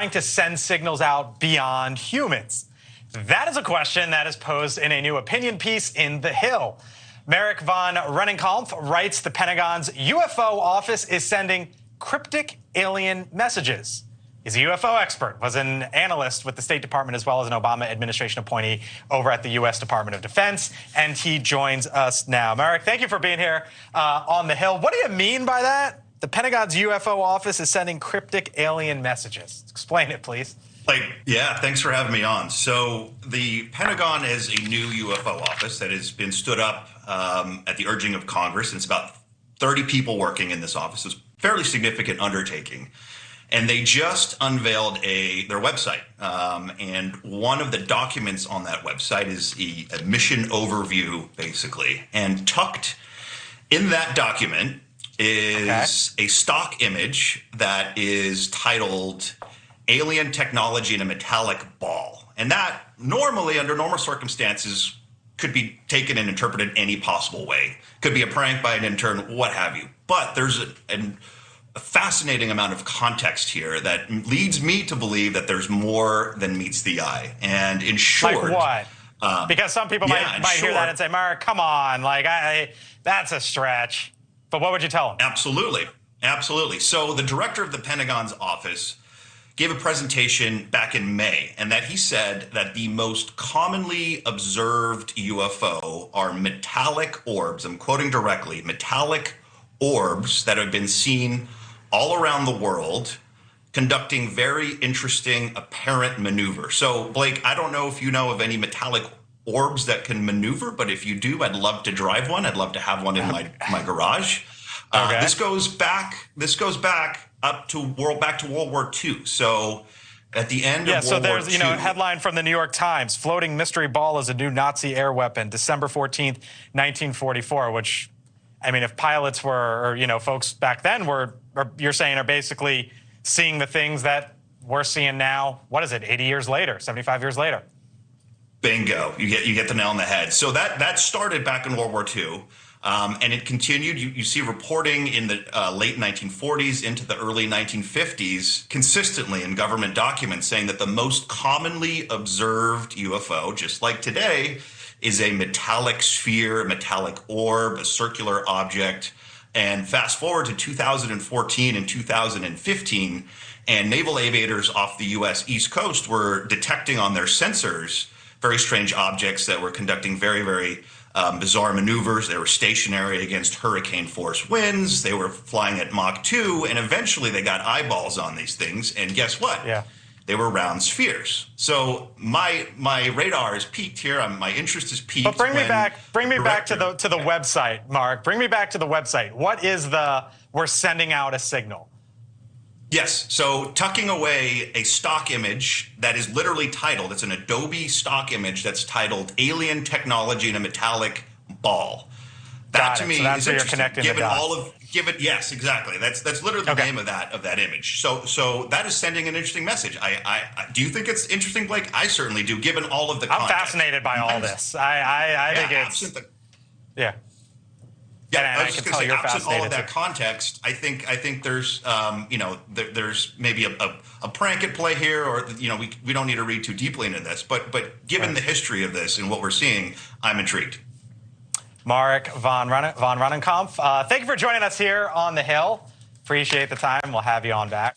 trying to send signals out beyond humans? That is a question that is posed in a new opinion piece in The Hill. Merrick von Rennenkampf writes the Pentagon's UFO office is sending cryptic alien messages. He's a UFO expert, was an analyst with the State Department as well as an Obama administration appointee over at the U.S. Department of Defense, and he joins us now. Merrick, thank you for being here on The Hill. What do you mean by that? The Pentagon's UFO office is sending cryptic alien messages. Explain it, please. Yeah, thanks for having me on. So the Pentagon is a new UFO office that has been stood up at the urging of Congress. And it's about 30 people working in this office. It's a fairly significant undertaking. And they just unveiled their website. And one of the documents on that website is a mission overview, basically. And tucked in that document is a stock image that is titled Alien Technology in a Metallic Ball. And that normally, under normal circumstances, could be taken and interpreted any possible way. Could be a prank by an intern, what have you. But there's a fascinating amount of context here that leads me to believe that there's more than meets the eye. And in short... Like what? Because some people might hear that and say, Mark, come on, that's a stretch. But what would you tell them? Absolutely. Absolutely. So the director of the Pentagon's office gave a presentation back in May, and that he said that the most commonly observed UFO are metallic orbs. I'm quoting directly, metallic orbs that have been seen all around the world conducting very interesting apparent maneuver. So, Blake, I don't know if you know of any metallic orbs that can maneuver, but if you do, I'd love to drive one. I'd love to have one in my garage. Okay. This goes back up to World War II. So at the end of World War II. Yeah, so there's, a headline from the New York Times, floating mystery ball is a new Nazi air weapon, December 14th, 1944, which, I mean, if pilots were, or, folks back then were, or you're saying are basically seeing the things that we're seeing now, what is it, 80 years later, 75 years later? Bingo. You get the nail on the head. So that started back in World War II. And it continued. You see reporting in the late 1940s into the early 1950s consistently in government documents saying that the most commonly observed UFO, just like today, is a metallic sphere, a metallic orb, a circular object. And fast forward to 2014 and 2015, and naval aviators off the U.S. East Coast were detecting on their sensors very strange objects that were conducting very, very bizarre maneuvers. They were stationary against hurricane force winds. They were flying at Mach 2, and eventually they got eyeballs on these things. And guess what? Yeah. They were round spheres. So my radar is peaked here. My interest is peaked. But bring me back to the website, Mark. Bring me back to the website. What is we're sending out a signal? Yes. So tucking away a stock image that is literally titled, it's an Adobe stock image that's titled Alien Technology in a Metallic Ball. That to me is interesting. Yes, exactly. That's literally the name of that image. So that is sending an interesting message. I do you think it's interesting, Blake? I certainly do, given all of the context. I'm fascinated by all this. I think it's yeah. Yeah, and I was just going to say, absent all of that too. context, I think there's there's maybe a prank at play here, or we don't need to read too deeply into this. But given the history of this and what we're seeing, I'm intrigued. Mark von Rennenkampf, thank you for joining us here on The Hill. Appreciate the time. We'll have you on back.